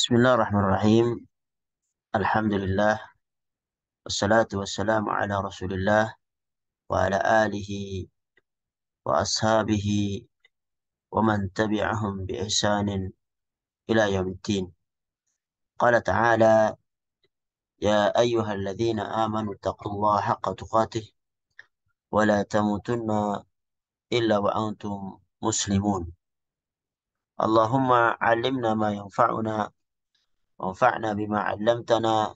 Bismillahirrahmanirrahim. Alhamdulillah. Wassalatu wassalamu ala rasulillah wa ala alihi wa ashabihi wa man tabi'ahum bi ihsanin ila yaumiddin. Qala ta'ala ya ayyuhalladzina amanu taqullaha haqqa tuqatih wa la tamutunna illa wa antum muslimun. Allahumma 'allimna ma yanfa'una wanfa'na bima 'allamtana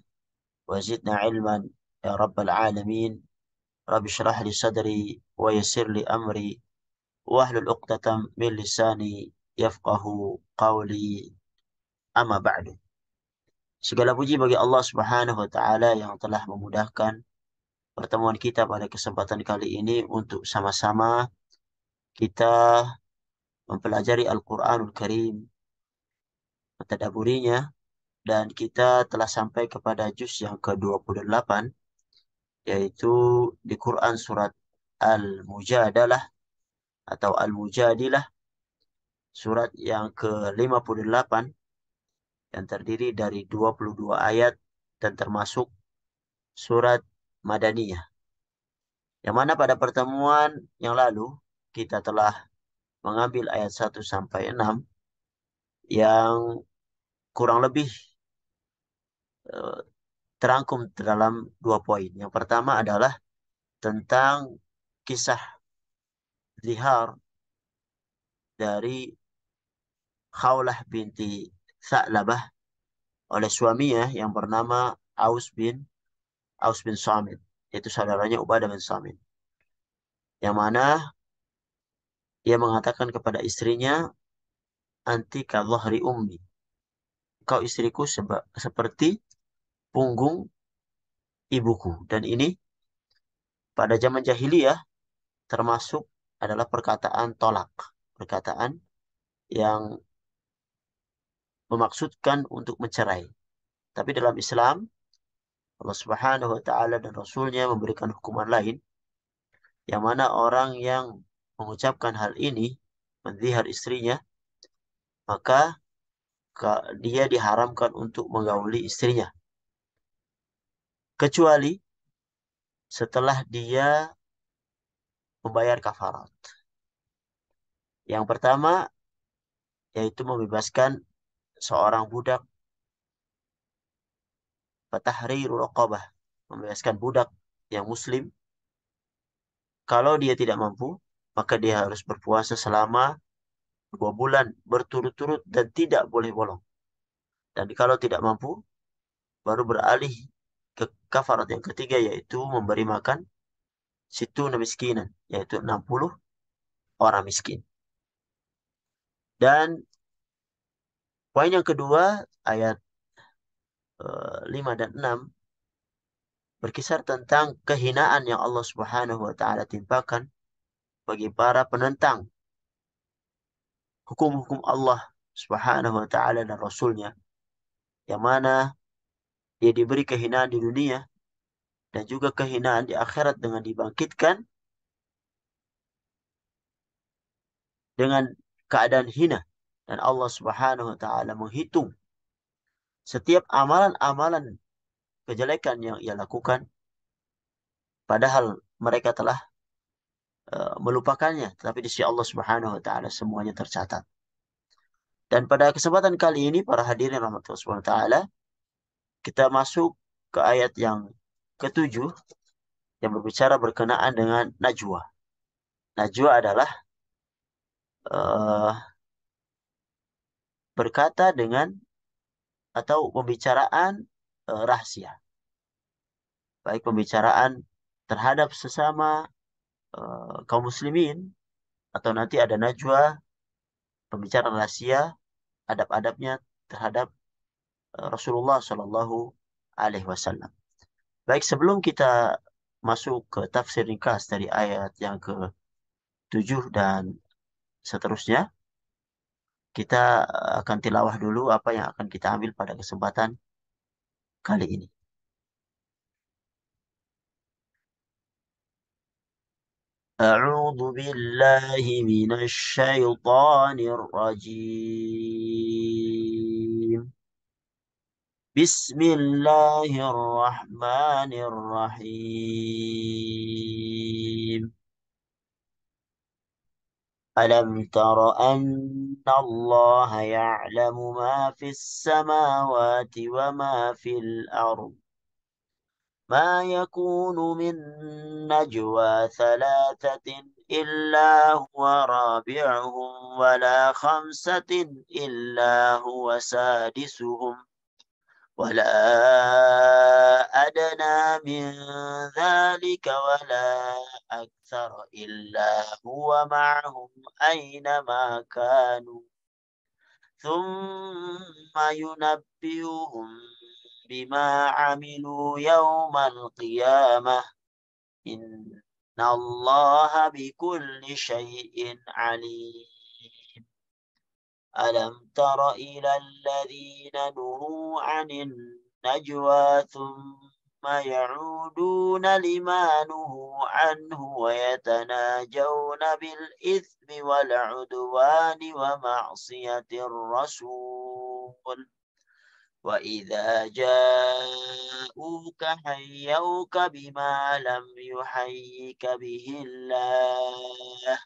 wa zidna 'ilman ya rabbal alamin. Rabbi shrah li sadri wa yassir li amri wahlul 'uqdatam min lisani yafqahu qawli, amma ba'du. Segala puji bagi Allah Subhanahu wa taala yang telah memudahkan pertemuan kita pada kesempatan kali ini untuk sama-sama kita mempelajari Al-Qur'anul Karim, mentadabburinya, dan kita telah sampai kepada juz yang ke-28, yaitu di Quran surat Al-Mujadalah atau Al-Mujadilah, surat yang ke-58 yang terdiri dari 22 ayat dan termasuk surat Madaniyah. Yang mana pada pertemuan yang lalu kita telah mengambil ayat 1 sampai 6 yang kurang lebih eh, terangkum dalam dua poin. Yang pertama adalah tentang kisah zihar dari Khawlah binti Tha'labah oleh suaminya yang bernama Aus bin Samit, yaitu saudaranya Ubadah bin Samit. Yang mana ia mengatakan kepada istrinya, anti ka dhahri ummi. Kau istriku seperti punggung ibuku. Dan ini pada zaman jahiliyah termasuk adalah perkataan tolak. Perkataan yang memaksudkan untuk mencerai. Tapi dalam Islam, Allah Subhanahu wa taala dan Rasulnya memberikan hukuman lain, yang mana orang yang mengucapkan hal ini, menzihar istrinya, maka dia diharamkan untuk menggauli istrinya. Kecuali setelah dia membayar kafarat. Yang pertama, yaitu membebaskan seorang budak, fatahriru raqabah, membebaskan budak yang muslim. Kalau dia tidak mampu, maka dia harus berpuasa selama 2 bulan berturut-turut dan tidak boleh bolong. Dan kalau tidak mampu, baru beralih ke kafarat yang ketiga, yaitu memberi makan situna miskinan, yaitu 60 orang miskin. Dan poin yang kedua, ayat 5 dan 6 berkisar tentang kehinaan yang Allah Subhanahu wa taala timpakan bagi para penentang hukum-hukum Allah Subhanahu wa taala dan Rasulnya, yang mana dia diberi kehinaan di dunia dan juga kehinaan di akhirat dengan dibangkitkan dengan keadaan hina. Dan Allah Subhanahu wa taala menghitung setiap amalan-amalan kejelekan yang ia lakukan, padahal mereka telah melupakannya, tetapi di sisi Allah Subhanahu wa taala semuanya tercatat. Dan pada kesempatan kali ini para hadirin rahmatullah Subhanahu wa taala, kita masuk ke ayat yang ketujuh yang berbicara berkenaan dengan najwa. Najwa adalah uh, berkata dengan atau pembicaraan rahasia, baik pembicaraan terhadap sesama kaum muslimin, atau nanti ada najwa, pembicaraan rahasia, adab-adabnya terhadap Rasulullah Shallallahu Alaihi Wasallam. Baik, sebelum kita masuk ke tafsir ringkas dari ayat yang ke-7 dan seterusnya, kita akan tilawah dulu apa yang akan kita ambil pada kesempatan kali ini. أعوذ بالله من الشيطان الرجيم. Bismillahirrahmanirrahim. Alam tara anna Allah ya'lamu ma fis samawati wa ma fil ard. ما يكون من نجوى ثلاثة إلا هو رابعهم ولا خمسة إلا هو سادسهم ولا أدنى من ذلك ولا أكثر إلا هو معهم أينما كانوا ثم ينبئهم بما عملوا يوم القيامة إن الله بكل شيء عليم. ألم تر إلى الذين نهوا عن النجوى ثم يعودون لما نهوا عنه ويتناجون بالإثم والعدوان ومعصية الرسول وإذا جاءوك حيوك بما لم يحيك به الله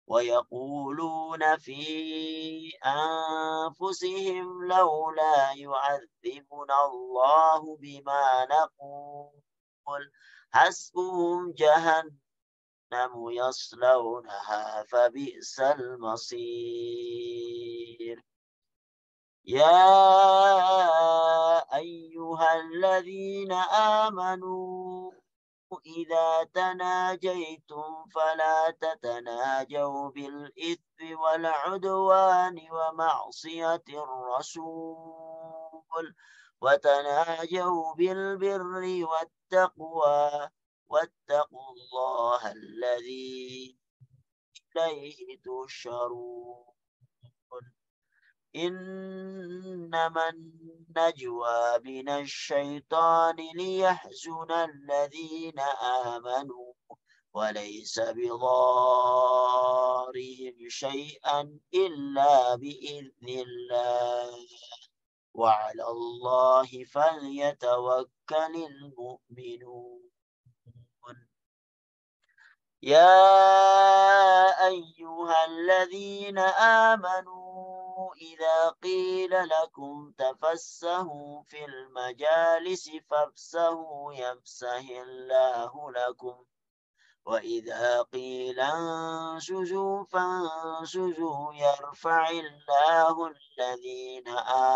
ويقولون في أنفسهم لولا يعذبنا الله بما نقول حسبهم جهنم يصلونها فبئس المصير. يا أيها الذين آمنوا إذا تناجيتم فلا تتناجوا بالإثم والعدوان ومعصية الرسول وتناجوا بالبر والتقوى واتقوا الله الذي إليه تحشرون. إنما النجوى من الشيطان ليحزن الذين آمنوا وليس بضارهم شيئا إلا بإذن الله وعلى الله فليتوكل المؤمنون. يا أيها الذين آمنوا إذا قيل لكم تفسحوا في المجالس فافسحوا يفسح الله لكم وإذا قيل انشزوا فانشزوا يرفع الله الذين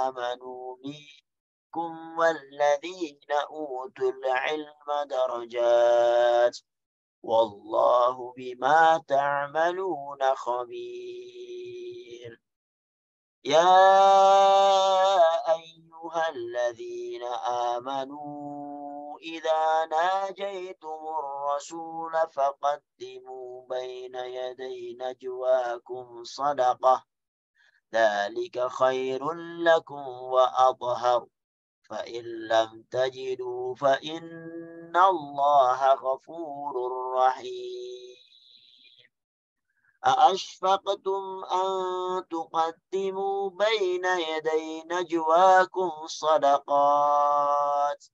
آمنوا منكم والذين أوتوا العلم درجات والله بما تعملون خبير. يا أيها الذين آمنوا إذا ناجيتم الرسول فقدموا بين يدي نجواكم صدقة ذلك خير لكم وأطهر فإن لم تجدوا فإن الله غفور رحيم. أأشفقتم أن تقدموا بين يدي نجواكم صدقات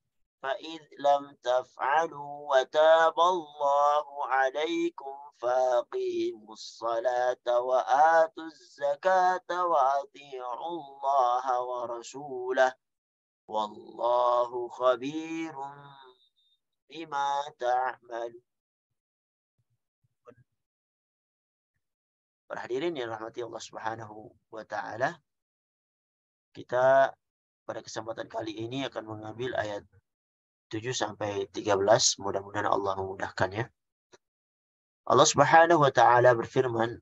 فإذ لم تفعلوا وتاب الله عليكم فأقيموا الصلاة وآتوا الزكاة وأطيعوا الله ورسوله والله خبير بما تعملون. Para hadirin yang rahmati Allah Subhanahu wa taala, kita pada kesempatan kali ini akan mengambil ayat 7 sampai 13. Mudah-mudahan Allah memudahkannya. Allah Subhanahu wa taala berfirman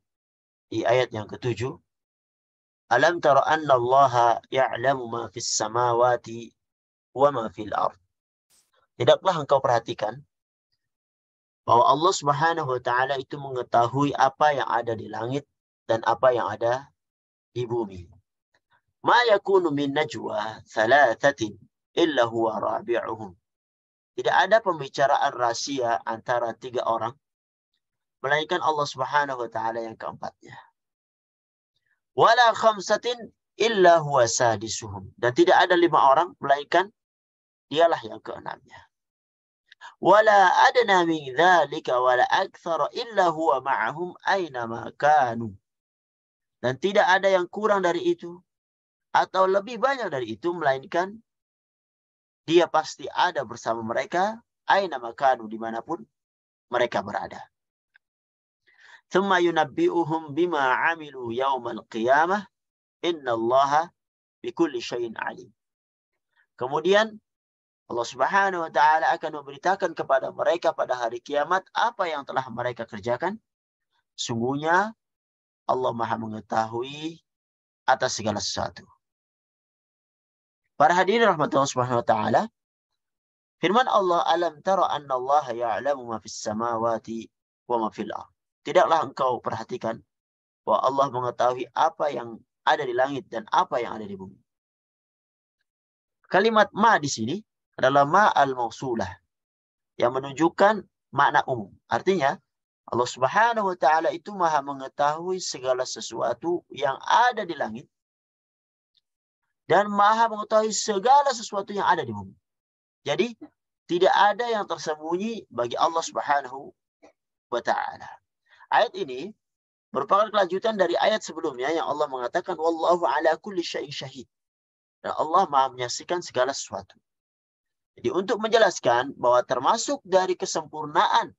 di ayat yang ke-7, Alam tara anna Allah ya'lamu ma fis samawati wa ma fil ard. Tidaklah engkau perhatikan bahwa Allah Subhanahu wa taala itu mengetahui apa yang ada di langit dan apa yang ada di bumi. Ma yakunu min najwa thalathatin illa huwa rabi'uhum. Tidak ada pembicaraan rahasia antara 3 orang melainkan Allah Subhanahu wa taala yang keempatnya. Wala khamsatin illa huwa sadisuhum. Dan tidak ada 5 orang melainkan dialah yang keenamnya. Wala adna min dzalika wala aktsara illa huwa ma'ahum aina ma kanu. Dan tidak ada yang kurang dari itu atau lebih banyak dari itu melainkan dia pasti ada bersama mereka aina ma kanu, dimanapun mereka berada. Thumma yunabbi'uhum bima 'amilu yaumal qiyamah innallaha bikulli syai'in 'alim. Kemudian Allah Subhanahu wa taala akan memberitakan kepada mereka pada hari kiamat apa yang telah mereka kerjakan. Sungguhnya Allah Maha mengetahui atas segala sesuatu. Para hadirin rahmatullah Subhanahu wa taala, firman Allah, alam tara anna Allah ya'lamu ma fis samawati wa ma fil ardh. Tidaklah engkau perhatikan bahwa Allah mengetahui apa yang ada di langit dan apa yang ada di bumi. Kalimat ma di sini adalah ma al-mausulah yang menunjukkan makna umum. Artinya Allah Subhanahu wa taala itu Maha mengetahui segala sesuatu yang ada di langit dan Maha mengetahui segala sesuatu yang ada di bumi. Jadi tidak ada yang tersembunyi bagi Allah Subhanahu wa taala. Ayat ini merupakan kelanjutan dari ayat sebelumnya yang Allah mengatakan wallahu ala kulli syai'in syahid. Dan Allah Maha menyaksikan segala sesuatu. Jadi untuk menjelaskan bahwa termasuk dari kesempurnaan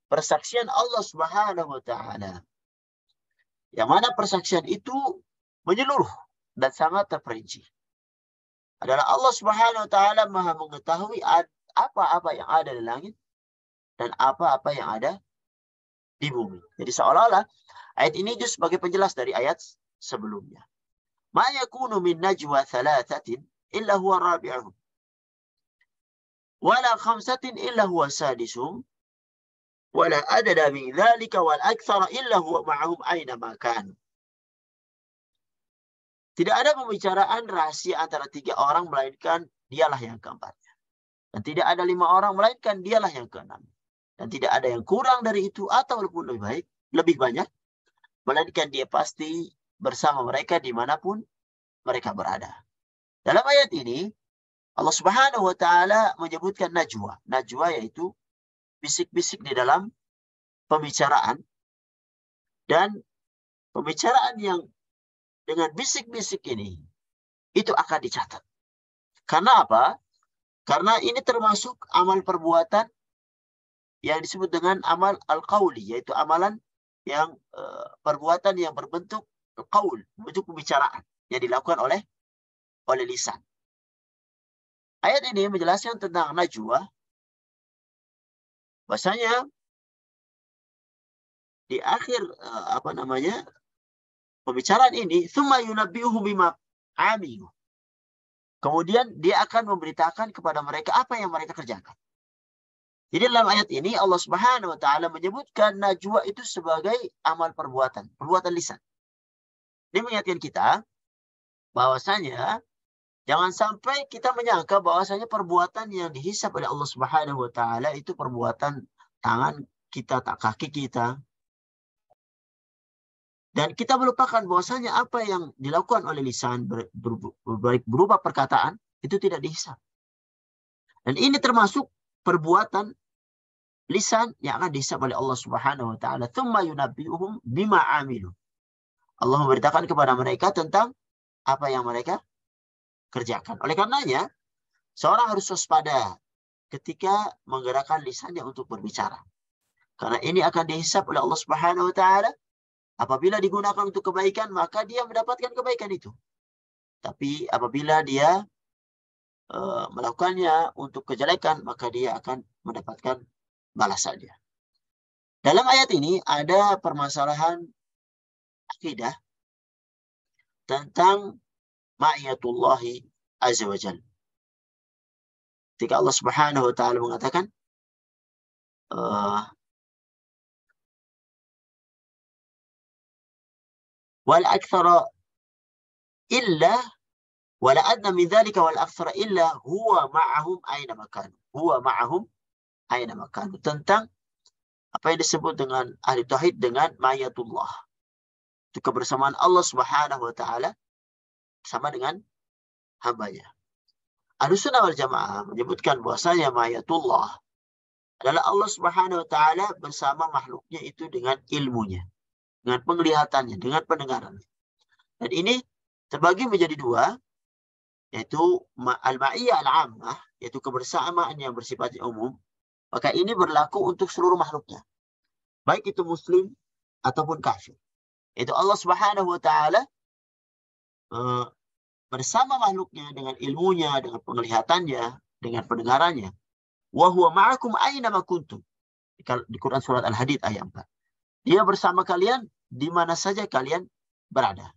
persaksian Allah Subhanahu wa taala, yang mana persaksian itu menyeluruh dan sangat terperinci, adalah Allah Subhanahu wa taala Maha mengetahui apa-apa yang ada di langit dan apa-apa yang ada di bumi. Jadi seolah-olah ayat ini itu sebagai penjelas dari ayat sebelumnya. Ma yakunu min najwa thalathatin illa huwa rabi'uhum wala khamsatin illa huwa sadisuhum wala adada min dzalika wal aktsara illa huwa ma'ahum aina ma kanu. Tidak ada pembicaraan rahasia antara 3 orang melainkan dialah yang keempatnya. Dan tidak ada 5 orang melainkan dialah yang keenam. Dan tidak ada yang kurang dari itu ataupun lebih banyak melainkan dia pasti bersama mereka dimanapun mereka berada. Dalam ayat ini Allah Subhanahu wa taala menyebutkan najwa. Najwa yaitu bisik-bisik di dalam pembicaraan, dan pembicaraan yang dengan bisik-bisik ini itu akan dicatat. Karena apa? Karena ini termasuk amal perbuatan yang disebut dengan amal al-qauli, yaitu amalan yang perbuatan yang berbentuk qaul, bentuk pembicaraan yang dilakukan oleh lisan. Ayat ini menjelaskan tentang najwa, bahasanya di akhir pembicaraan ini, tsumma yunabbi'uhum bima 'amilu. Kemudian dia akan memberitakan kepada mereka apa yang mereka kerjakan. Jadi dalam ayat ini Allah Subhanahu wa taala menyebutkan najwa itu sebagai amal perbuatan lisan. Ini mengingatkan kita bahwasanya jangan sampai kita menyangka bahwasanya perbuatan yang dihisab oleh Allah Subhanahu wa taala itu perbuatan tangan kita, kaki kita. Dan kita melupakan bahwasanya apa yang dilakukan oleh lisan berupa perkataan itu tidak dihisab. Dan ini termasuk perbuatan lisan yang akan dihisab oleh Allah Subhanahu wa taala. Tsumma yunabbi'uhum bima 'amilu. Allah memberitakan kepada mereka tentang apa yang mereka kerjakan. Oleh karenanya, seorang harus waspada ketika menggerakkan lisannya untuk berbicara. Karena ini akan dihisab oleh Allah Subhanahu wa taala. Apabila digunakan untuk kebaikan, maka dia mendapatkan kebaikan itu. Tapi apabila dia melakukannya untuk kejelekan, maka dia akan mendapatkan balasannya. Dalam ayat ini ada permasalahan akidah tentang ma'iyatullahi azza wa jalla. Ketika Allah Subhanahu wa taala mengatakan wal aktsara illa wala adna min dzalika wal aktsara illa huwa ma'ahum aina makanu. Huwa ma'ahum aina makanu. Tentang apa yang disebut dengan ahli tauhid dengan ma'iyatullah. Itu kebersamaan Allah Subhanahu wa taala sama dengan hambanya. Ahlussunnah wal Jamaah menyebutkan bahwasanya ma'iyatullah adalah Allah Subhanahu wa taala bersama makhluknya itu dengan ilmunya, dengan penglihatannya, dengan pendengarannya. Dan ini terbagi menjadi dua, yaitu al-ma'iyah al-ammah, yaitu kebersamaan yang bersifat umum. Maka ini berlaku untuk seluruh makhluknya, baik itu muslim ataupun kafir. Itu Allah Subhanahu wa taala bersama makhluknya dengan ilmunya, dengan penglihatannya, dengan pendengarannya. Wa huwa ma'akum aina ma kuntum. Di Quran surat Al-Hadid ayat 4. Dia bersama kalian di mana saja kalian berada.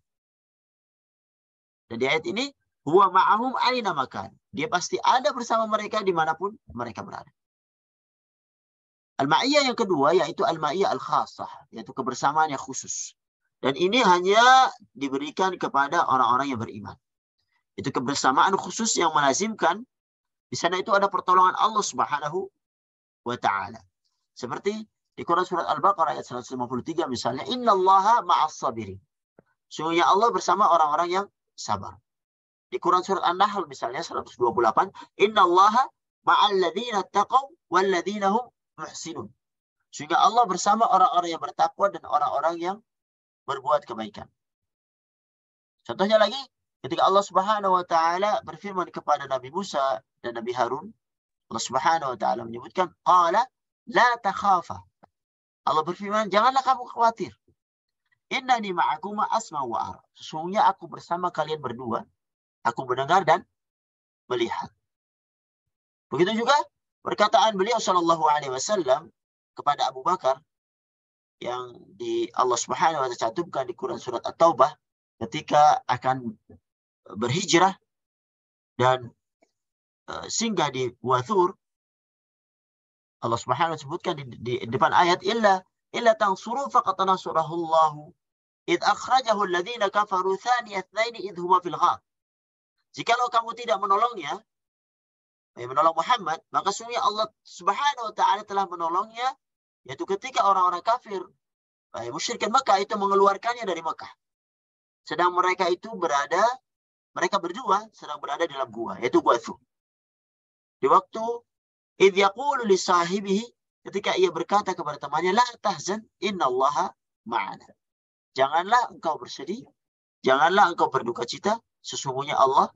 Dan di ayat ini, huwa ma'ahum aina makan. Dia pasti ada bersama mereka dimanapun mereka berada. Al-ma'iyah yang kedua yaitu al-ma'iyah al-khassah, yaitu kebersamaan yang khusus. Dan ini hanya diberikan kepada orang-orang yang beriman. Itu kebersamaan khusus yang melazimkan di sana itu ada pertolongan Allah Subhanahu wa taala. Seperti di Quran surat Al-Baqarah ayat 153 misalnya, innallaha ma'as sabirin. Sungguhnya Allah bersama orang-orang yang sabar. Di Quran surat An-Nahl misalnya 128, innallaha ma'al ladzina taqaw wal ladzina hum muhsinun. Sehingga Allah bersama orang-orang yang bertakwa dan orang-orang yang berbuat kebaikan. Contohnya lagi, ketika Allah Subhanahu wa taala berfirman kepada Nabi Musa dan Nabi Harun, Allah Subhanahu wa taala menyebutkan qala la takhafa. Allah berfirman, janganlah kamu khawatir. Innani ma'akuma asma wa ara. Sesungguhnya aku bersama kalian berdua, aku mendengar dan melihat. Begitu juga perkataan beliau sallallahu alaihi wasallam kepada Abu Bakar yang di Allah Subhanahu wa taala cantumkan di Quran surat At-Taubah ketika akan berhijrah dan singgah di Wathur. Allah Subhanahu wa taala sebutkan di depan ayat illa tansuru faqad nasrahullahu id akhrajahu alladhina kafaru thani itsnaini id huma fil ghar. Jikalau kamu tidak menolongnya, menolong Muhammad, maka sungguh Allah Subhanahu wa taala telah menolongnya, yaitu ketika orang-orang kafir musyrikin Mekah itu mengeluarkannya dari Mekah. Sedang mereka berdua sedang berada dalam gua, yaitu Gua Thur. Di waktu idh yaqulu li sahibihi, ketika ia berkata kepada temannya, la tahzan innallaha ma'ana. Janganlah engkau bersedih, janganlah engkau berduka cita, sesungguhnya Allah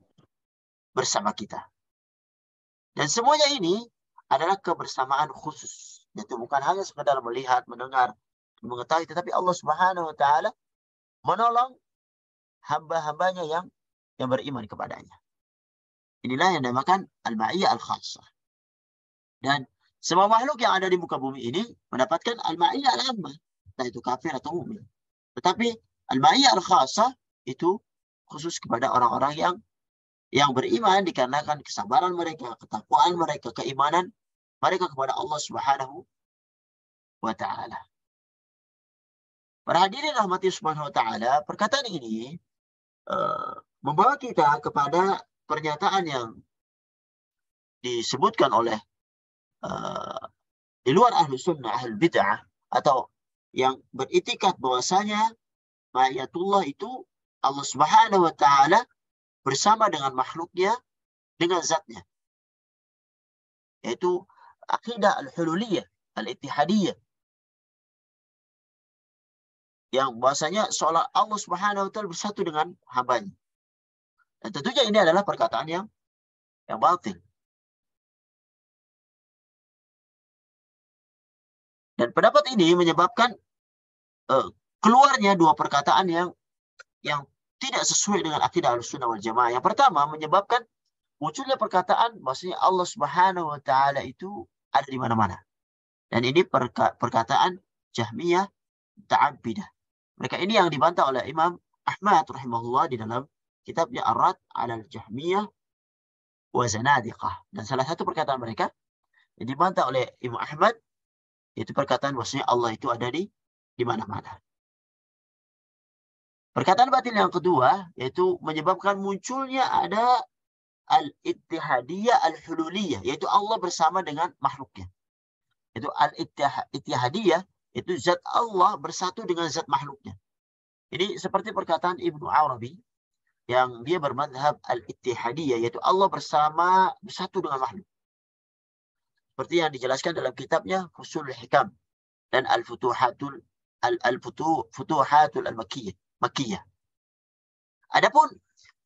bersama kita. Dan semuanya ini adalah kebersamaan khusus. Itu bukan hanya sekedar melihat, mendengar, mengetahui, tetapi Allah Subhanahu wa taala menolong hamba-hambanya yang beriman kepadanya. Inilah yang dinamakan al-ma'iyah al-khassah. Dan semua makhluk yang ada di muka bumi ini mendapatkan al-ma'iyah al-ammah, entah itu kafir atau mukmin. Tetapi al-ma'iyah al-khassah itu khusus kepada orang-orang yang beriman dikarenakan kesabaran mereka, ketakwaan mereka, keimanan mereka kepada Allah Subhanahu wa taala. Para hadirin rahmati Subhanahu wa taala, perkataan ini membawa kita kepada pernyataan yang disebutkan oleh di luar ahlu sunnah, ahlu bid'ah, atau yang beritikat bahwasanya ma'iyatullah itu Allah Subhanahu wa taala bersama dengan makhluknya, dengan zatnya. Yaitu akidah al-hululiyah, al-ittihadiyah. Yang bahasanya seolah Allah Subhanahu wa taala bersatu dengan hambanya. Dan tentunya ini adalah perkataan yang batil. Dan pendapat ini menyebabkan keluarnya dua perkataan yang tidak sesuai dengan akidah Ahlussunnah wal Jamaah. Yang pertama menyebabkan munculnya perkataan bahwasanya Allah Subhanahu wa taala itu ada di mana-mana. Dan ini perkataan Jahmiyah Ta'abbidah. Mereka ini yang dibantah oleh Imam Ahmad rahimahullah di dalam kitabnya Ar-Rad 'ala al-Jahmiyah wa Zanadiqah. Dan salah satu perkataan mereka yang dibantah oleh Imam Ahmad itu perkataan bahwasanya Allah itu ada di mana-mana. Perkataan batil yang kedua yaitu menyebabkan munculnya ada al-ittihadiyah al-hululiyah, yaitu Allah bersama dengan makhluknya. Itu al-ittihadiyah, itu zat Allah bersatu dengan zat makhluknya. Ini seperti perkataan Ibnu Arabi yang dia bermadhab al-ittihadiyah, yaitu Allah bersatu dengan makhluk. Seperti yang dijelaskan dalam kitabnya Fusulul Hikam dan Futuhatul Al-Makkiyah. Adapun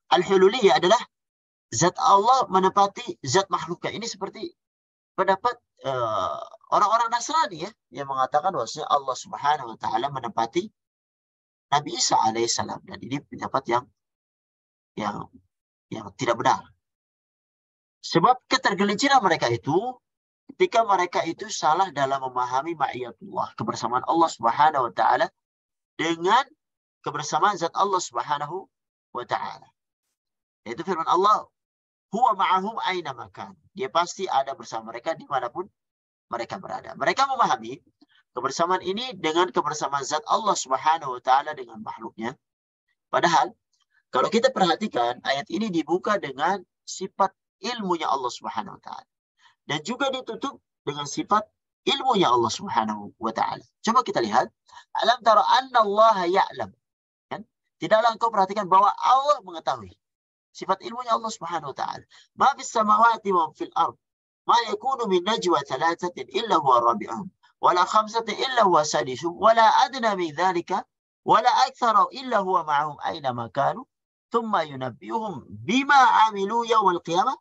al-hululiyah adalah zat Allah menepati zat makhluknya. Ini seperti pendapat orang-orang Nasrani ya, yang mengatakan bahwasanya Allah Subhanahu wa taala menepati Nabi Isa alaihissalam, dan ini pendapat yang yang tidak benar. Sebab ketergelinciran mereka itu ketika mereka itu salah dalam memahami ma'iyatullah, kebersamaan Allah Subhanahu wa taala dengan kebersamaan zat Allah Subhanahu wa taala. Yaitu firman Allah, huwa ma'ahum aina makan. Dia pasti ada bersama mereka dimanapun mereka berada. Mereka memahami kebersamaan ini dengan kebersamaan zat Allah Subhanahu wa taala dengan makhluknya. Padahal kalau kita perhatikan ayat ini dibuka dengan sifat ilmunya Allah Subhanahu wa taala dan juga ditutup dengan sifat ilmunya Allah Subhanahu wa taala. Coba kita lihat, alam tara anna Allah ya'lam. Kan? Tidaklah engkau perhatikan bahwa Allah mengetahui. Sifat ilmunya Allah Subhanahu wa taala. Ma fis samawati wa fil ard. Ma yakunu min najwa thalathatin illa huwa rabi'uhum. Wala khamsatin illa huwa sadisuhum. Wala adna min dhalika. Wala akthara illa huwa ma'ahum aina ma kanu. Thumma yunabbi'uhum bima amilu yawmal qiyamah.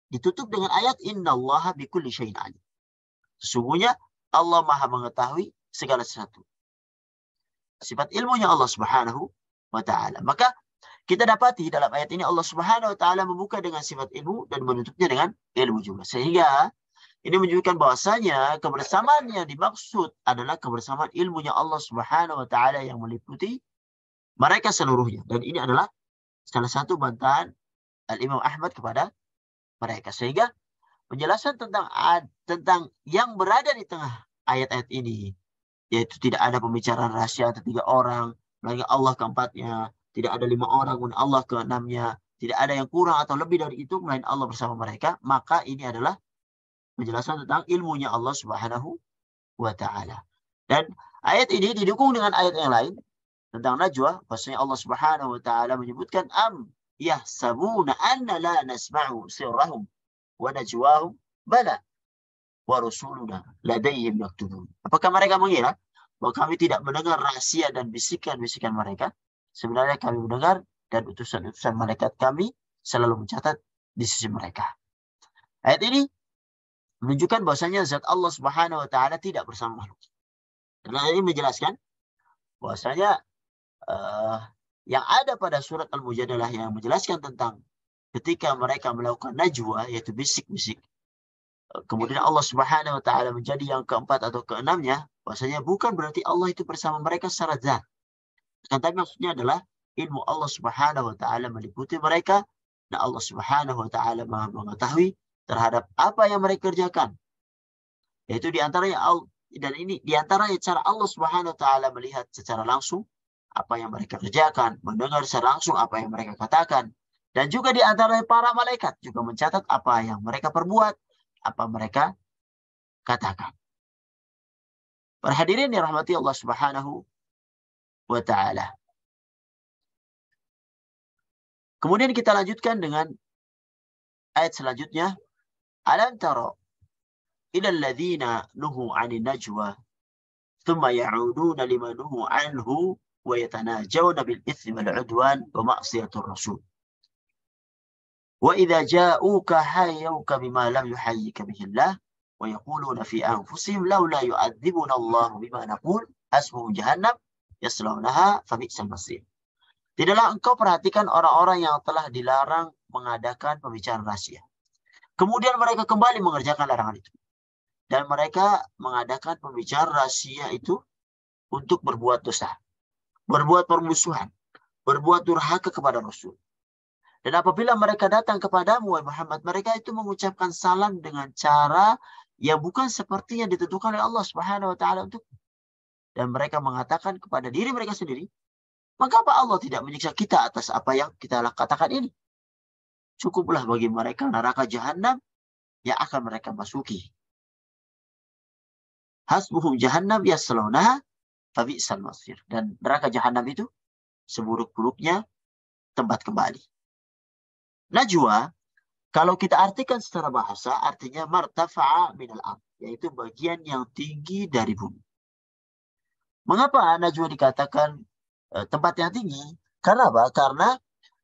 Ditutup dengan ayat innallaha bikulli syai'in alim. Sesungguhnya Allah Maha mengetahui segala sesuatu. Sifat ilmunya Allah Subhanahu wa taala. Maka kita dapati dalam ayat ini Allah Subhanahu wa taala membuka dengan sifat ilmu dan menutupnya dengan ilmu juga. Sehingga ini menunjukkan bahwasanya kebersamaan yang dimaksud adalah kebersamaan ilmunya Allah Subhanahu wa taala yang meliputi mereka seluruhnya. Dan ini adalah salah satu bantahan Al-Imam Ahmad kepada mereka. Sehingga penjelasan tentang yang berada di tengah ayat-ayat ini, yaitu tidak ada pembicaraan rahasia antara 3 orang, melainkan Allah keempatnya, tidak ada 5 orang pun Allah keenamnya, tidak ada yang kurang atau lebih dari itu melainkan Allah bersama mereka, maka ini adalah penjelasan tentang ilmunya Allah Subhanahu wa taala. Dan ayat ini didukung dengan ayat yang lain tentang najwa, bahwasanya Allah Subhanahu wa taala menyebutkan yahsabuna anna la nasma'u sirrahum wa najwahum bala wa rusuluna ladaihim yaktubun. Apakah mereka mengira bahwa kami tidak mendengar rahasia dan bisikan-bisikan mereka? Sebenarnya kami mendengar dan utusan-utusan malaikat kami selalu mencatat di sisi mereka. Ayat ini menunjukkan bahwasanya zat Allah Subhanahu wa taala tidak bersama makhluk. Dan ayat ini menjelaskan bahwasanya yang ada pada surat Al-Mujadalah yang menjelaskan tentang ketika mereka melakukan najwa, yaitu bisik-bisik, kemudian Allah Subhanahu wa taala menjadi yang keempat atau keenamnya, bahwasanya bukan berarti Allah itu bersama mereka secara zat. Tapi maksudnya adalah ilmu Allah Subhanahu wa taala meliputi mereka dan Allah Subhanahu wa taala Maha mengetahui terhadap apa yang mereka kerjakan. Yaitu diantaranya dan ini diantaranya cara Allah Subhanahu wa taala melihat secara langsung apa yang mereka kerjakan, mendengar secara langsung apa yang mereka katakan, dan juga di antara para malaikat juga mencatat apa yang mereka perbuat, apa mereka katakan. Para hadirin yang rahmati Allah Subhanahu wa taala. Kemudian kita lanjutkan dengan ayat selanjutnya. Alam tara ila alladhina nuhu 'anil najwa thumma ya'uduna lima nuhu 'anhu wa yatanajawna bil itsmi wal 'udwan wa ma'siyatir rasul. Wa idza ja'uka hayyuka bima lam yuhayyika bihi Allah wa yaquluna fi anfusihim laula yu'adzibuna Allah bima naqul hasbuhum jahannam yaslaunaha fa bi'sal masir. Tidaklah engkau perhatikan orang-orang yang telah dilarang mengadakan pembicaraan rahasia. Kemudian mereka kembali mengerjakan larangan itu. Dan mereka mengadakan pembicaraan rahasia itu untuk berbuat dosa, berbuat permusuhan, berbuat durhaka kepada Rasul. Dan apabila mereka datang kepadamu, wahai Muhammad, mereka itu mengucapkan salam dengan cara yang bukan seperti yang ditentukan oleh Allah Subhanahu wa taala untuk. Dan mereka mengatakan kepada diri mereka sendiri, mengapa Allah tidak menyiksa kita atas apa yang kita katakan ini? Cukuplah bagi mereka neraka jahanam yang akan mereka masuki. Hasbuhum jahannam yaslaunaha fa bi'sal masir. Dan neraka jahanam itu seburuk-buruknya tempat kembali. Najwa, kalau kita artikan secara bahasa, artinya martafa'a minal ard, yaitu bagian yang tinggi dari bumi. Mengapa najwa dikatakan tempat yang tinggi? Karena apa? Karena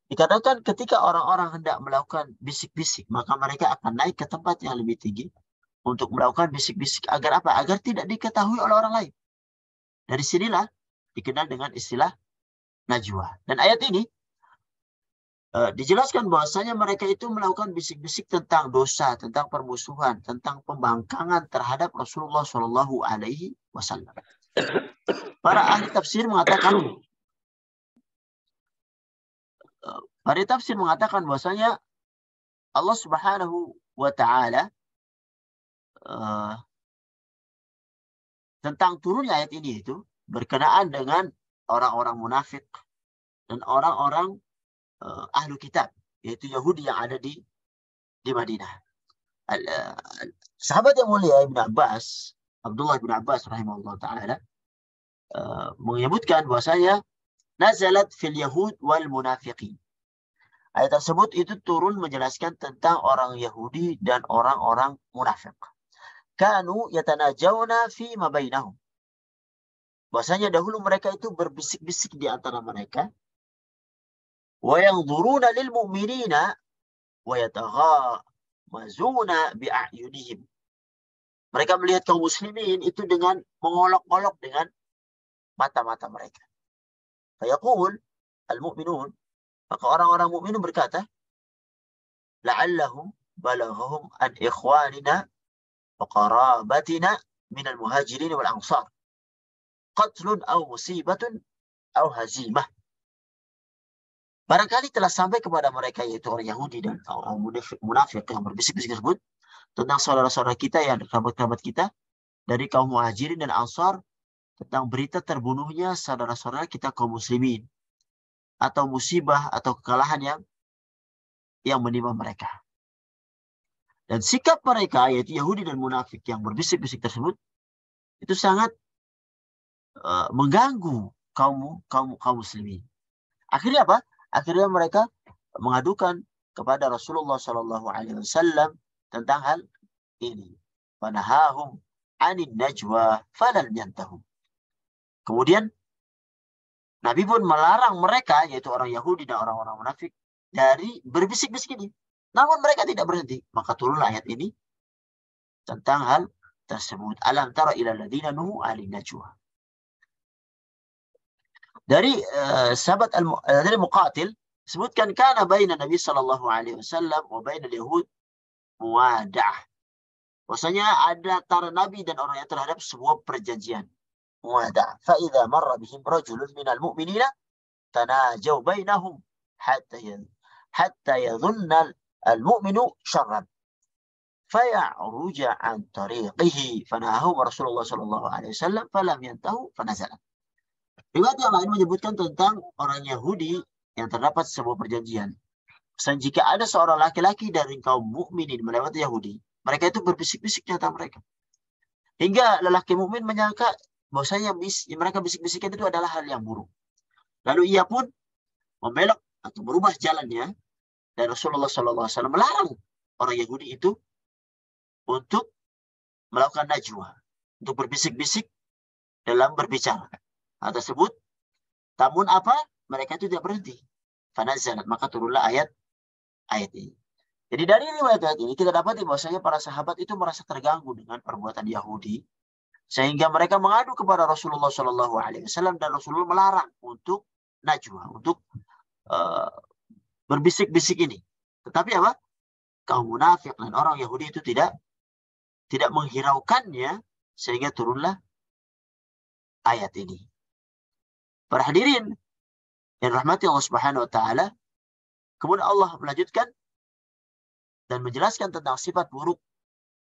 dikatakan ketika orang-orang hendak melakukan bisik-bisik, maka mereka akan naik ke tempat yang lebih tinggi untuk melakukan bisik-bisik. Agar apa? Agar tidak diketahui oleh orang lain. Dari sinilah dikenal dengan istilah najwa. Dan ayat ini dijelaskan bahwasanya mereka itu melakukan bisik-bisik tentang dosa, tentang permusuhan, tentang pembangkangan terhadap Rasulullah Shallallahu Alaihi Wasallam. Para ahli tafsir mengatakan, bahwasanya Allah Subhanahu wa Ta'ala tentang turunnya ayat ini itu berkenaan dengan orang-orang munafik dan orang-orang ahlu kitab, yaitu Yahudi yang ada di Madinah. Sahabat yang mulia Abdullah bin Abbas rahimahullah ta'ala menyebutkan bahwasanya nazalat fil yahud wal munafiqin. Ayat tersebut itu turun menjelaskan tentang orang Yahudi dan orang-orang munafik. Kanu yatanajawna fi ma bainahum. Bahwasanya dahulu mereka itu berbisik-bisik di antara mereka. Wa yanzuruna lil mu'minina wa yataghamazuna bi a'yunihim. Mereka melihat kaum muslimin itu dengan mengolok-olok dengan mata-mata mereka. Fayaqul al-mu'minun, maka orang-orang mukmin berkata, la'allahum balaghahum an ikhwanina wa qarabatina min al-muhajirin wal ansar qatlun aw musibatun aw hazimah. Barangkali telah sampai kepada mereka, yaitu orang Yahudi dan orang munafik yang berbisik-bisik tersebut, tentang saudara-saudara kita yang kerabat-kerabat kita dari kaum muhajirin dan ansar, tentang berita terbunuhnya saudara-saudara kita kaum muslimin, atau musibah atau kekalahan yang menimpa mereka. Dan sikap mereka, yaitu Yahudi dan munafik yang berbisik-bisik tersebut, itu sangat mengganggu kaum muslimin. Akhirnya apa? Akhirnya mereka mengadukan kepada Rasulullah Shallallahu Alaihi Wasallam tentang hal ini. Fanahahum anin najwa falam yantahum. Kemudian Nabi pun melarang mereka, yaitu orang Yahudi dan orang-orang munafik, dari berbisik-bisik ini. Namun mereka tidak berhenti. Maka turunlah ayat ini tentang hal tersebut. Alam tara ila ladina nuhu alin najwa. Dari sahabat dari Muqatil sebutkan kana baina Nabi sallallahu alaihi wasallam wa baina al-yahud muwada'ah. Maksudnya ada antara Nabi dan orang yang terhadap sebuah perjanjian. Muwada'ah. Fa idza marra bihim rajulun minal mu'minina tanajaw bainahum hatta yadhunna al-mu'minu syarran. Faya'ruja an tariqihi fanahahum Rasulullah sallallahu alaihi wasallam falam yantahu fanazalat. Riwayat yang lain menyebutkan tentang orang Yahudi yang terdapat sebuah perjanjian. Dan jika ada seorang laki-laki dari kaum mukminin melewati Yahudi, mereka itu berbisik-bisik di antara mereka. Hingga lelaki mukmin menyangka bahwasanya mereka bisik-bisikan itu adalah hal yang buruk. Lalu ia pun membelok atau berubah jalannya, dan Rasulullah SAW melarang orang Yahudi itu untuk melakukan najwa, untuk berbisik-bisik dalam berbicara. Hal tersebut, namun apa? Mereka itu tidak berhenti. Fanazalat, maka turunlah ayat ini. Jadi dari riwayat ayat ini kita dapat bahwasanya para sahabat itu merasa terganggu dengan perbuatan Yahudi, sehingga mereka mengadu kepada Rasulullah Shallallahu Alaihi Wasallam, dan Rasulullah melarang untuk najwa, untuk berbisik-bisik ini. Tetapi apa? Kaum munafik dan orang Yahudi itu tidak menghiraukannya, sehingga turunlah ayat ini. Para hadirin yang rahmati Allah Subhanahu wa taala, kemudian Allah melanjutkan dan menjelaskan tentang sifat buruk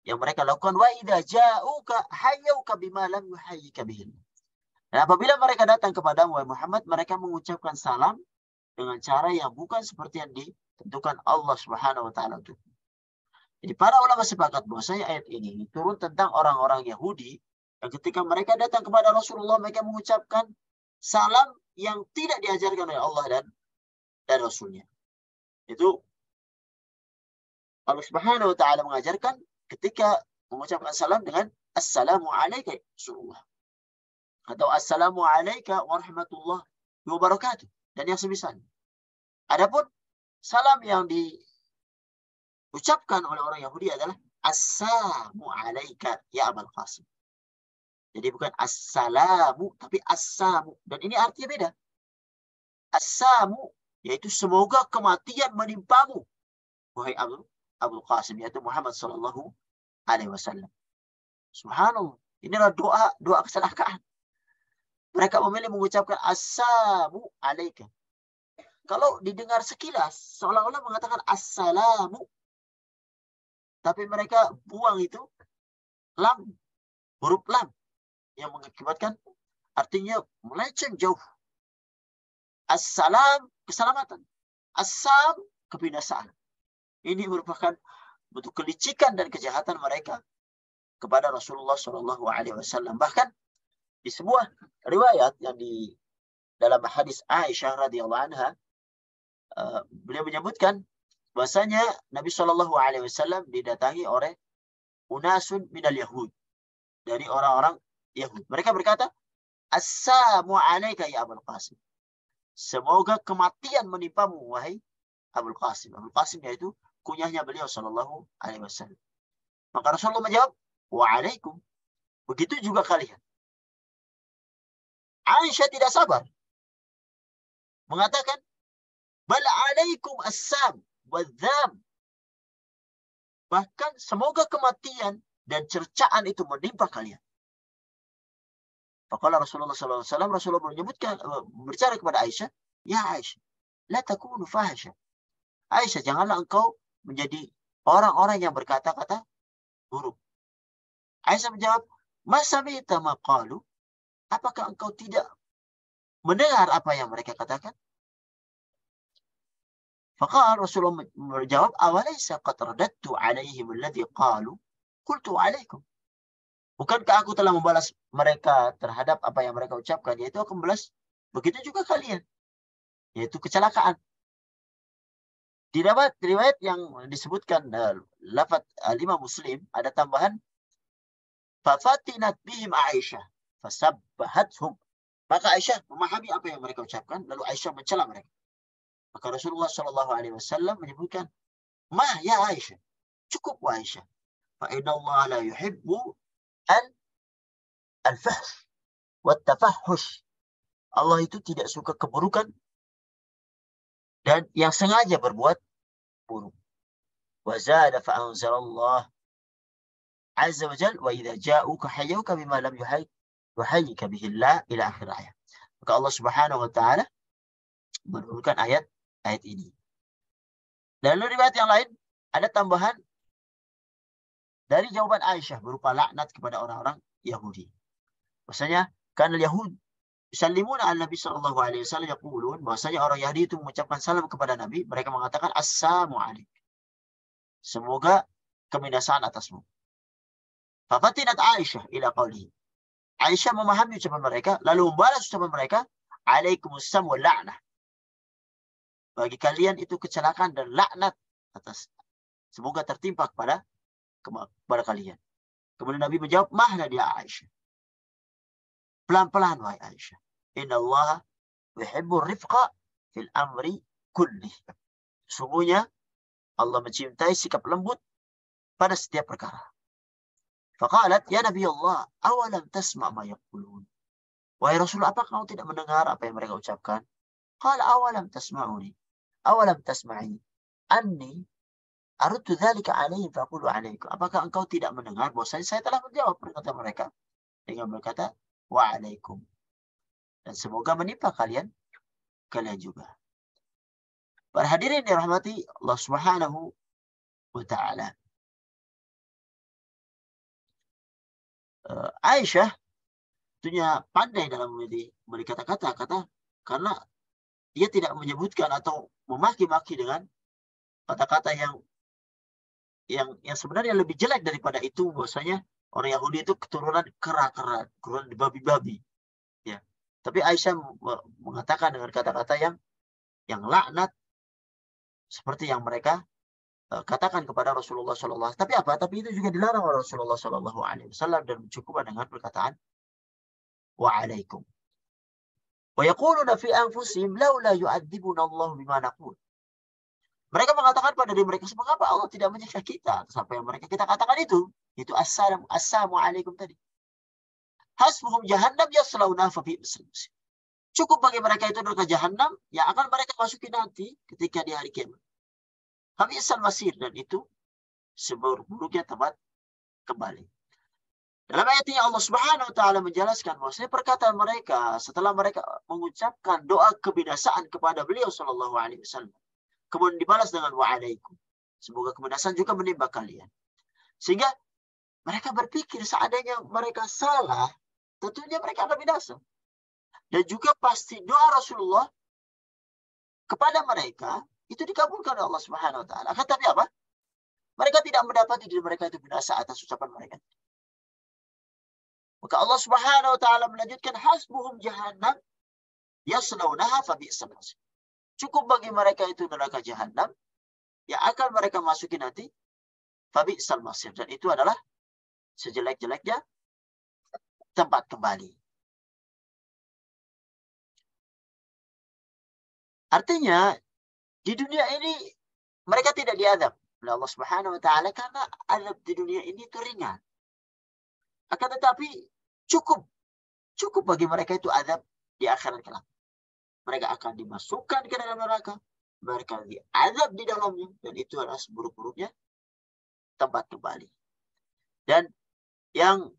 yang mereka lakukan. Wa idza ja'uka hayyuka bima lam yuhayyika bihi. Dan apabila mereka datang kepadamu wahai Muhammad, mereka mengucapkan salam dengan cara yang bukan seperti yang ditentukan Allah Subhanahu wa taala untuk. Jadi para ulama sepakat bahwasanya ayat ini turun tentang orang-orang Yahudi yang ketika mereka datang kepada Rasulullah, mereka mengucapkan salam yang tidak diajarkan oleh Allah dan Rasulnya. Itu Allah Subhanahu wa taala mengajarkan ketika mengucapkan salam dengan assalamu alayka ya Rasulullah atau assalamu alayka warahmatullahi wabarakatuh dan yang semisalnya. Adapun salam yang diucapkan oleh orang Yahudi adalah assalamu alayka ya Abul Qasim. Jadi bukan assalamu tapi assamu dan ini artinya beda. Assamu yaitu semoga kematian menimpamu wahai Abul Qasim yaitu Muhammad sallallahu alaihi wasallam. Subhanallah. Inilah doa kecelakaan. Mereka memilih mengucapkan assalamu alaika. Kalau didengar sekilas seolah-olah mengatakan assalamu tapi mereka buang itu lam, huruf lam yang mengakibatkan artinya melenceng jauh. Assalam keselamatan. Assam kebinasaan. Ini merupakan bentuk kelicikan dan kejahatan mereka kepada Rasulullah Shallallahu Alaihi Wasallam. Bahkan di sebuah riwayat yang di dalam hadis Aisyah radhiyallahu anha, beliau menyebutkan bahasanya Nabi Shallallahu Alaihi Wasallam didatangi oleh unasun minal Yahud dari orang-orang Yahud. Mereka berkata, Assalamu alayka ya Abul Qasim. Semoga kematian menimpamu wahai Abul Qasim. Abul Qasim yaitu kunyahnya beliau Shallallahu Alaihi Wasallam. Maka Rasulullah menjawab, Waalaikum. Begitu juga kalian. Aisyah tidak sabar. Mengatakan, Bal alaikum assam wadzam. Bahkan semoga kematian dan cercaan itu menimpa kalian. Faqala Rasulullah sallallahu alaihi wasallam, Rasulullah menyebutkan berbicara kepada Aisyah, "Ya Aisyah, la takunu fahisha." Aisyah, janganlah engkau menjadi orang-orang yang berkata-kata buruk. Aisyah menjawab, "Ma sami'ta ma qalu?" Apakah engkau tidak mendengar apa yang mereka katakan? Faqala Rasulullah menjawab, "Awalaysa qad radattu 'alaihim alladhi qalu qultu 'alaikum." Bukankah aku telah membalas mereka terhadap apa yang mereka ucapkan, yaitu aku membalas begitu juga kalian, yaitu kecelakaan. Di riwayat yang disebutkan lafaz Imam Muslim ada tambahan fafatinat bihim Aisyah fasabbahathum. Maka Aisyah memahami apa yang mereka ucapkan, lalu Aisyah mencela mereka. Maka Rasulullah Shallallahu Alaihi Wasallam menyebutkan, "Mah ya Aisyah, cukup Aisyah. Fa inna Allah la yuhibbu al-fahsh wa tafahush." Allah itu tidak suka keburukan dan yang sengaja berbuat buruk. Wa zada fa anzalallah azza wa jalla wa idza ja'uka hayyuka bima lam yuhayyika bihi Allah ila akhir ayat. Maka Allah Subhanahu wa taala menurunkan ayat ini. Dan lalu riwayat yang lain ada tambahan dari jawaban Aisyah berupa laknat kepada orang-orang Yahudi. Maksudnya, kan Yahud yusallimuna ala Nabi sallallahu alaihi wasallam yaqulun, bahwasanya orang Yahudi itu mengucapkan salam kepada Nabi, mereka mengatakan assalamu alaik. Semoga kebinasaan atasmu. Fafatinat Aisyah ila qawlihi. Aisyah memahami ucapan mereka, lalu membalas ucapan mereka, alaikumussalam wal la'nah. Bagi kalian itu kecelakaan dan laknat atas. Semoga tertimpa kepada kalian. Kemudian Nabi menjawab, mahna dia Aisyah. Pelan-pelan wahai Aisyah. Inna Allah yuhibbu rifqa fil amri kullih. Sungguhnya Allah mencintai sikap lembut pada setiap perkara. Faqalat, ya Nabi Allah, awalam tasma' ma yaqulun. Wahai Rasulullah, apa kau tidak mendengar apa yang mereka ucapkan? Qala awalam tasma'uni. Awalam tasma'i. Anni arudtu dzalika alaihim faqulu alaikum. Apakah engkau tidak mendengar bahwasanya saya telah menjawab perkataan mereka dengan berkata wa alaikum. Dan semoga menimpa kalian juga. Para hadirin dirahmati Allah Subhanahu wa taala. Aisyah tentunya pandai dalam memilih kata-kata karena dia tidak menyebutkan atau memaki-maki dengan kata-kata yang sebenarnya lebih jelek daripada itu, bahwasanya orang Yahudi itu keturunan kera-kera, keturunan babi-babi. Ya. Tapi Aisyah mengatakan dengan kata-kata yang laknat Seperti yang mereka katakan kepada Rasulullah SAW. Tapi apa? Tapi itu juga dilarang oleh Rasulullah SAW dan cukup dengan perkataan wa'alaikum. Wa yaquluna fi anfusihim laula yu'adzibuna Allah bima naqul. Mereka mengatakan pada diri mereka, mengapa Allah tidak menyiksa kita sampai yang mereka kita katakan itu. Itu assalamualaikum tadi. Hasbuhum jahannam yaslaunaha fa bi'sal masir. Cukup bagi mereka itu neraka jahannam yang akan mereka masuki nanti ketika di hari kiamat. Fa bi'sal masir, dan itu seburuk-buruknya tempat kembali. Dalam ayat ini Allah Subhanahu wa taala menjelaskan bahwasanya perkataan mereka setelah mereka mengucapkan doa kebinasaan kepada beliau sallallahu alaihi wasallam, kemudian dibalas dengan wa'alaikum. Semoga kebinasaan juga menimpa kalian. Sehingga mereka berpikir seandainya mereka salah, tentunya mereka akan binasa. Dan juga pasti doa Rasulullah kepada mereka itu dikabulkan oleh Allah Subhanahu wa taala. Akan tapi apa? Mereka tidak mendapati diri mereka itu binasa atas ucapan mereka. Maka Allah Subhanahu wa taala melanjutkan hasbuhum jahannam yaslaunaha fa bi'sal masir. Cukup bagi mereka itu neraka jahannam yang akan mereka masuki nanti fa bi'sal masir, dan itu adalah sejelek-jeleknya tempat kembali. Artinya di dunia ini mereka tidak diazab oleh Allah Subhanahu wa taala karena azab di dunia ini itu ringan. Akan tetapi cukup bagi mereka itu azab di akhirat kelak. Mereka akan dimasukkan ke dalam neraka, mereka diazab di dalamnya, dan itu adalah seburuk-buruknya tempat kembali. Dan yang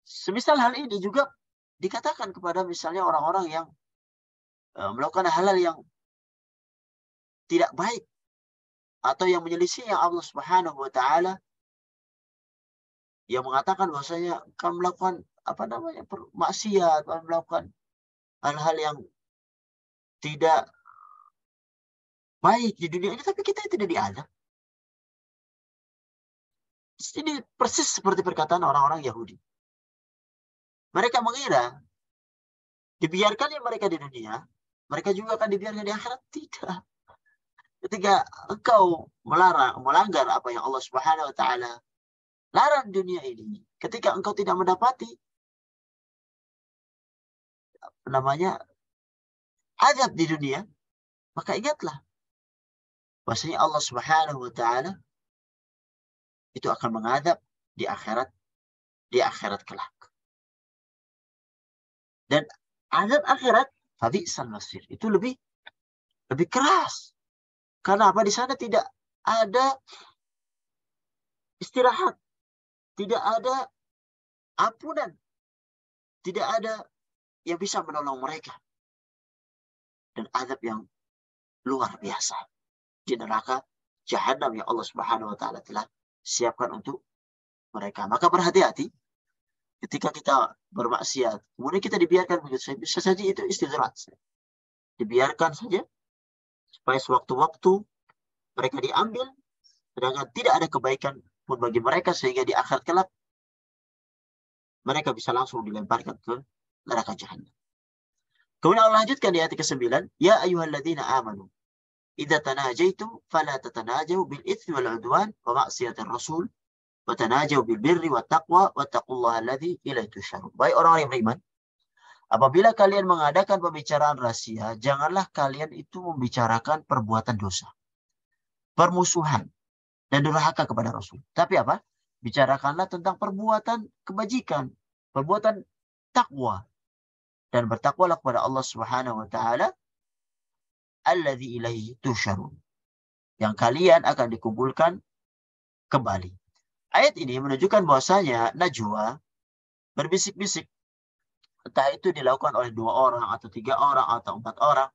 semisal hal ini juga dikatakan kepada misalnya orang-orang yang melakukan hal-hal yang tidak baik atau yang menyelisih yang Allah Subhanahu wa taala, yang mengatakan bahwasanya akan melakukan maksiat, melakukan hal-hal yang tidak baik di dunia ini, tapi kita tidak diazab. Ini persis seperti perkataan orang-orang Yahudi. Mereka mengira dibiarkannya mereka di dunia, mereka juga akan dibiarkan di akhirat. Tidak. Ketika engkau melanggar apa yang Allah Subhanahu wa taala larang dunia ini, ketika engkau tidak mendapati azab di dunia, maka ingatlah bahwasanya Allah Subhanahu wa taala itu akan mengadab di akhirat kelak. Dan azab akhirat fabi'sal masir, itu lebih keras. Karena apa? Di sana tidak ada istirahat, tidak ada ampunan, tidak ada yang bisa menolong mereka. Dan azab yang luar biasa di neraka jahannam yang Allah Subhanahu wa taala telah siapkan untuk mereka. Maka berhati-hati ketika kita bermaksiat, kemudian kita dibiarkan begitu, bisa saja itu istidrat. Dibiarkan saja supaya sewaktu-waktu mereka diambil, sedangkan tidak ada kebaikan pun bagi mereka, sehingga di akhirat kelak mereka bisa langsung dilemparkan ke neraka jahannam. Kemudian Allah lanjutkan di ayat ke-9, ya ayyuhalladzina amanu idza tanajaitum fala tatanajaw bil itsmi wal udwan wa ma'siyatir rasul wa tanajaw bil birri wat taqwa wattaqullaha alladzi ilaihi tusyarun. Baik orang-orang yang beriman, apabila kalian mengadakan pembicaraan rahasia, janganlah kalian itu membicarakan perbuatan dosa, permusuhan, dan durhaka kepada Rasul. Tapi apa? Bicarakanlah tentang perbuatan kebajikan, perbuatan takwa, dan bertakwalah kepada Allah Subhanahu wa taala alladzi ilaihi tusyarun, yang kalian akan dikumpulkan kembali. Ayat ini menunjukkan bahwasanya najwa, berbisik-bisik, entah itu dilakukan oleh 2 orang atau 3 orang atau 4 orang,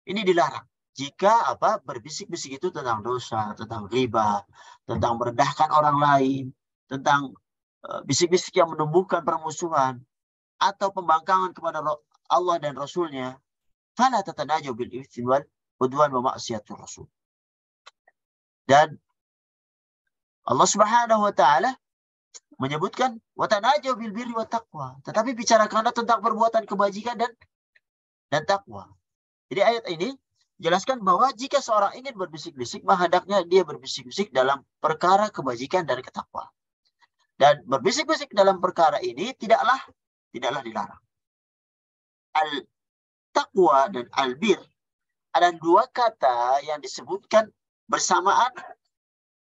ini dilarang. Jika berbisik-bisik itu tentang dosa, tentang riba, tentang merendahkan orang lain, tentang bisik-bisik yang menumbuhkan permusuhan atau pembangkangan kepada Allah dan Rasulnya, fala tatanajaw bil itsmi wal udwan wa ma'siyatir rasul. Dan Allah Subhanahu wa taala menyebutkan wa tanajaw bil birri wat taqwa, tetapi bicarakanlah tentang perbuatan kebajikan dan takwa. Jadi ayat ini jelaskan bahwa jika seorang ingin berbisik-bisik, maka hendaknya dia berbisik-bisik dalam perkara kebajikan dan ketakwaan. Dan berbisik-bisik dalam perkara ini tidaklah dilarang. Al-taqwa dan al-bir ada dua kata yang disebutkan bersamaan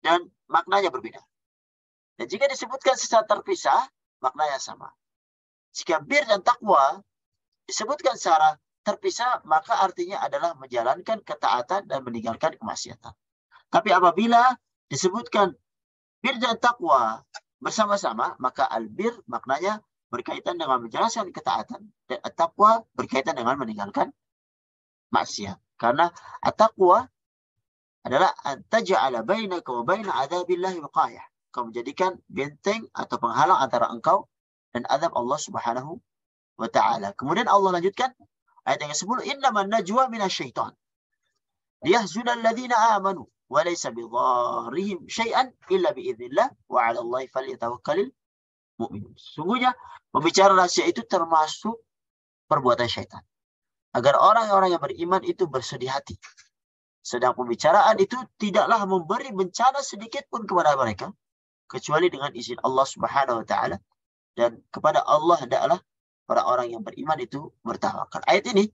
dan maknanya berbeda. Dan jika disebutkan secara terpisah, maknanya sama. Jika bir dan takwa disebutkan secara terpisah, maka artinya adalah menjalankan ketaatan dan meninggalkan kemaksiatan. Tapi apabila disebutkan bir dan takwa bersama-sama, maka al-bir maknanya berkaitan dengan menjalankan ketaatan dan at-taqwa berkaitan dengan meninggalkan maksiat. Karena at-taqwa adalah antaja'ala bainaka wa baina adzabillahi wiqayah. Kau menjadikan benteng atau penghalang antara engkau dan azab Allah Subhanahu wa taala. Kemudian Allah lanjutkan ayat yang ke-10, innaman najwa minasyaitan liyahzuna alladziina aamanu wa laysa bidharrihim syai'an illa biidznillah wa 'ala Allahi falyatawakkalul mu'minun. Sungguhnya pembicaraan rahasia itu termasuk perbuatan syaitan, agar orang-orang yang beriman itu bersedih hati. Sedang pembicaraan itu tidaklah memberi bencana sedikit pun kepada mereka, kecuali dengan izin Allah Subhanahu wa taala, dan kepada Allah hendaklah orang-orang yang beriman itu bertawakal. Ayat ini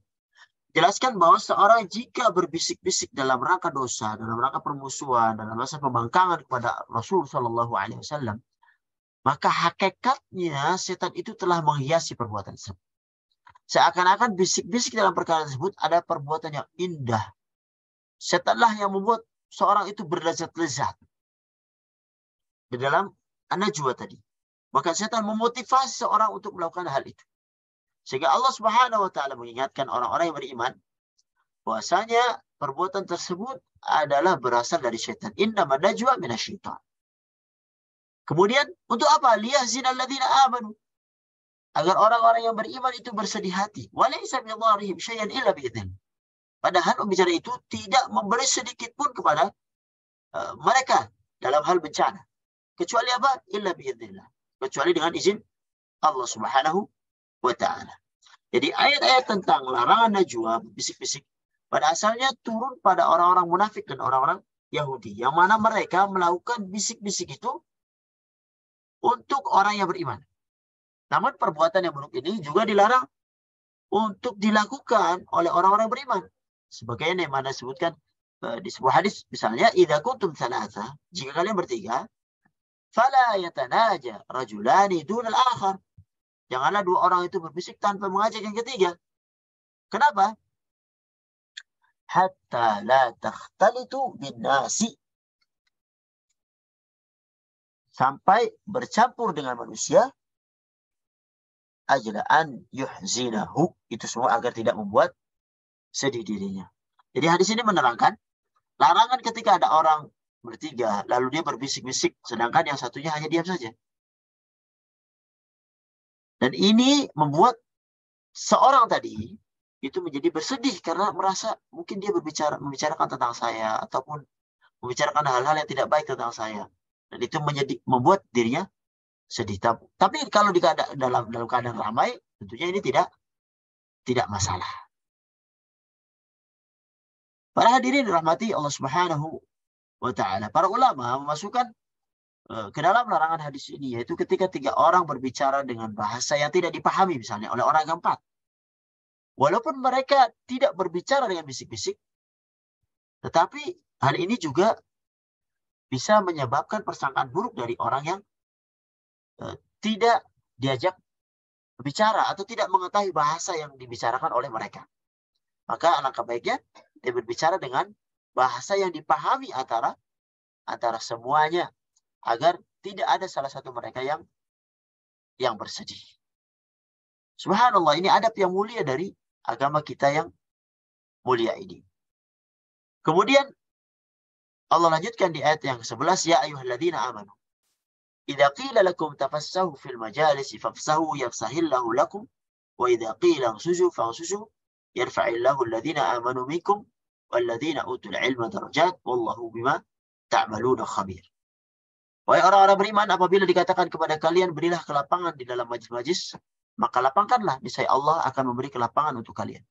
jelaskan bahwa seorang jika berbisik-bisik dalam rangka dosa, dalam rangka permusuhan, dalam rangka pembangkangan kepada Rasul Shallallahu Alaihi Wasallam, maka hakikatnya setan itu telah menghiasi perbuatan tersebut. Seakan-akan bisik-bisik dalam perkara tersebut ada perbuatan yang indah. Setanlah yang membuat seorang itu berlezat-lezat di dalam an-najwa tadi. Maka setan memotivasi seorang untuk melakukan hal itu. Sehingga Allah Subhanahu wa taala mengingatkan orang-orang yang beriman bahwasanya perbuatan tersebut adalah berasal dari syaitan. Innaman najwa minasyaitan. Kemudian untuk apa? Liyahzina alladziina aamanu. Agar orang-orang yang beriman itu bersedih hati. Walaysa bidharrihim syai'an illa biidznillah. Padahal pembicara itu tidak memberi sedikit pun kepada mereka dalam hal bencana. Kecuali apa? Illa biidznillah. Kecuali dengan izin Allah Subhanahu wa ta'ala. Jadi ayat-ayat tentang larangan najwa, bisik-bisik, pada asalnya turun pada orang-orang munafik dan orang-orang Yahudi. Yang mana mereka melakukan bisik-bisik itu untuk orang yang beriman. Namun perbuatan yang buruk ini juga dilarang untuk dilakukan oleh orang-orang beriman. Sebagaimana yang mana disebutkan di sebuah hadis, misalnya, idza kuntum thalatha, jika kalian bertiga, fala yatanaja rajulani dunal akhar. Janganlah dua orang itu berbisik tanpa mengajak yang ketiga. Kenapa? Hatta la takhtalitu bin nasi. Sampai bercampur dengan manusia, ajlaan yuhzinahu, itu semua agar tidak membuat sedih dirinya. Jadi hadis ini menerangkan larangan ketika ada orang bertiga lalu dia berbisik-bisik sedangkan yang satunya hanya diam saja. Dan ini membuat seorang tadi itu menjadi bersedih karena merasa mungkin dia membicarakan tentang saya ataupun membicarakan hal-hal yang tidak baik tentang saya, dan itu membuat dirinya sedih. Tapi kalau dalam keadaan ramai, tentunya ini tidak masalah. Para hadirin dirahmati Allah Subhanahu wa taala. Para ulama memasukkan ke dalam larangan hadis ini, yaitu ketika tiga orang berbicara dengan bahasa yang tidak dipahami misalnya oleh orang yang keempat. Walaupun mereka tidak berbicara dengan bisik-bisik, tetapi hal ini juga bisa menyebabkan persangkaan buruk dari orang yang tidak diajak berbicara atau tidak mengetahui bahasa yang dibicarakan oleh mereka. Maka alangkah baiknya dia berbicara dengan bahasa yang dipahami antara semuanya, agar tidak ada salah satu mereka yang bersedih. Subhanallah, ini adab yang mulia dari agama kita yang mulia ini. Kemudian Allah lanjutkan di ayat yang ke-11, ya ayyuhalladzina amanu idza qila lakum tafassahu fil majalisi fafsahu yafsahillahu lakum wa idza qila ansuju fansuju yarfa'illahu alladzina amanu minkum walladzina utul ilma darajat wallahu bima ta'maluna khabir. Wahai orang-orang beriman, apabila dikatakan kepada kalian berilah kelapangan di dalam majlis-majlis, maka lapangkanlah, niscaya Allah akan memberi kelapangan untuk kalian.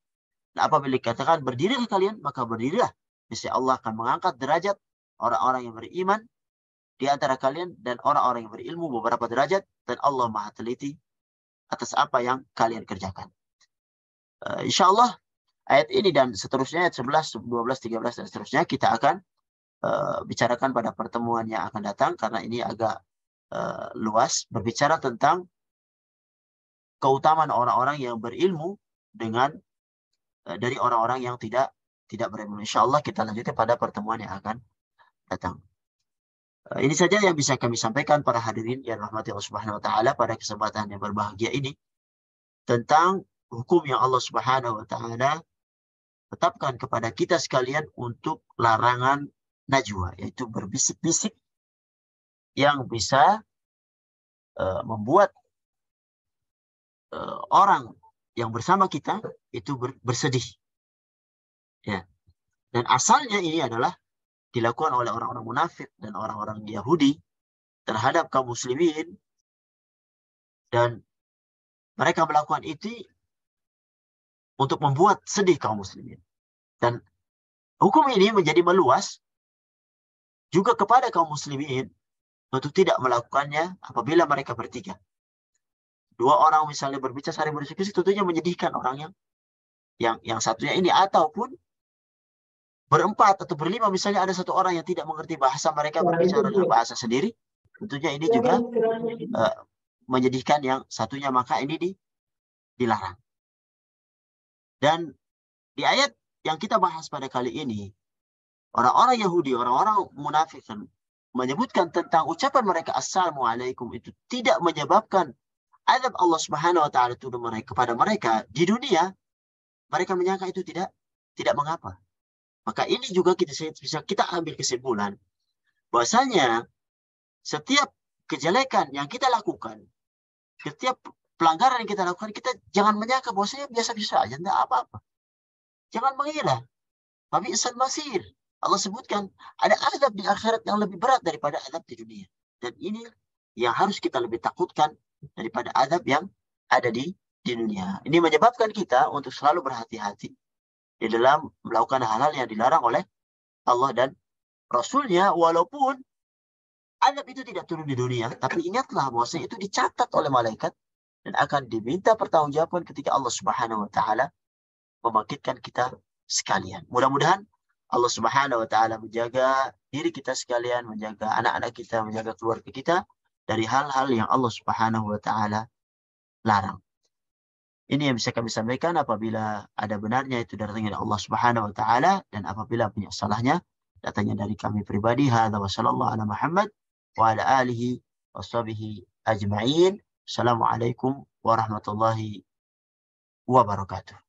Apabila dikatakan berdirilah kalian, maka berdirilah. Niscaya Allah akan mengangkat derajat orang-orang yang beriman di antara kalian dan orang-orang yang berilmu beberapa derajat, dan Allah Maha teliti atas apa yang kalian kerjakan. Insya Allah ayat ini dan seterusnya, ayat 11, 12, 13 dan seterusnya kita akan bicarakan pada pertemuan yang akan datang, karena ini agak luas, berbicara tentang keutamaan orang-orang yang berilmu dengan dari orang-orang yang tidak berilmu. Insya Allah kita lanjutkan pada pertemuan yang akan datang. Ini saja yang bisa kami sampaikan para hadirin yang rahmati Allah Subhanahu wa taala pada kesempatan yang berbahagia ini tentang hukum yang Allah Subhanahu wa taala tetapkan kepada kita sekalian untuk larangan najwa, yaitu berbisik-bisik yang bisa membuat orang yang bersama kita itu bersedih. Ya. Dan asalnya ini adalah dilakukan oleh orang-orang munafik dan orang-orang Yahudi terhadap kaum muslimin, dan mereka melakukan itu untuk membuat sedih kaum muslimin. Dan hukum ini menjadi meluas juga kepada kaum muslimin untuk tidak melakukannya apabila mereka bertiga. Dua orang misalnya berbicara saling berdiskusi, tentunya menyedihkan orang yang satunya ini, ataupun berempat atau berlima misalnya ada satu orang yang tidak mengerti bahasa, mereka berbicara dengan bahasa sendiri, tentunya ini juga menyedihkan yang satunya, maka ini dilarang. Dan di ayat yang kita bahas pada kali ini, orang-orang Yahudi, orang-orang munafik menyebutkan tentang ucapan mereka Assalamualaikum itu tidak menyebabkan azab Allah Subhanahu wa taala turun kepada mereka di dunia. Mereka menyangka itu tidak mengapa. Maka ini juga bisa kita ambil kesimpulan bahwasanya setiap kejelekan yang kita lakukan, setiap pelanggaran yang kita lakukan, kita jangan menyangka bahwasanya biasa-biasa aja, tidak apa-apa. Jangan mengira. Tapi isal masir. Allah sebutkan ada azab di akhirat yang lebih berat daripada azab di dunia. Dan ini yang harus kita lebih takutkan daripada azab yang ada di dunia. Ini menyebabkan kita untuk selalu berhati-hati di dalam melakukan hal-hal yang dilarang oleh Allah dan Rasulnya, walaupun azab itu tidak turun di dunia, tapi ingatlah bahwasanya itu dicatat oleh malaikat dan akan diminta pertanggungjawaban ketika Allah Subhanahu wa taala membangkitkan kita sekalian. Mudah-mudahan Allah Subhanahu wa taala menjaga diri kita sekalian, menjaga anak-anak kita, menjaga keluarga kita dari hal-hal yang Allah Subhanahu wa taala larang. Ini yang bisa kami sampaikan. Apabila ada benarnya itu datangnya dari Allah Subhanahu wa taala, dan apabila punya salahnya datangnya dari kami pribadi. Hadza wa sallallahu ala Muhammad wa ala alihi washabihi ajma'in. Assalamualaikum warahmatullahi wabarakatuh.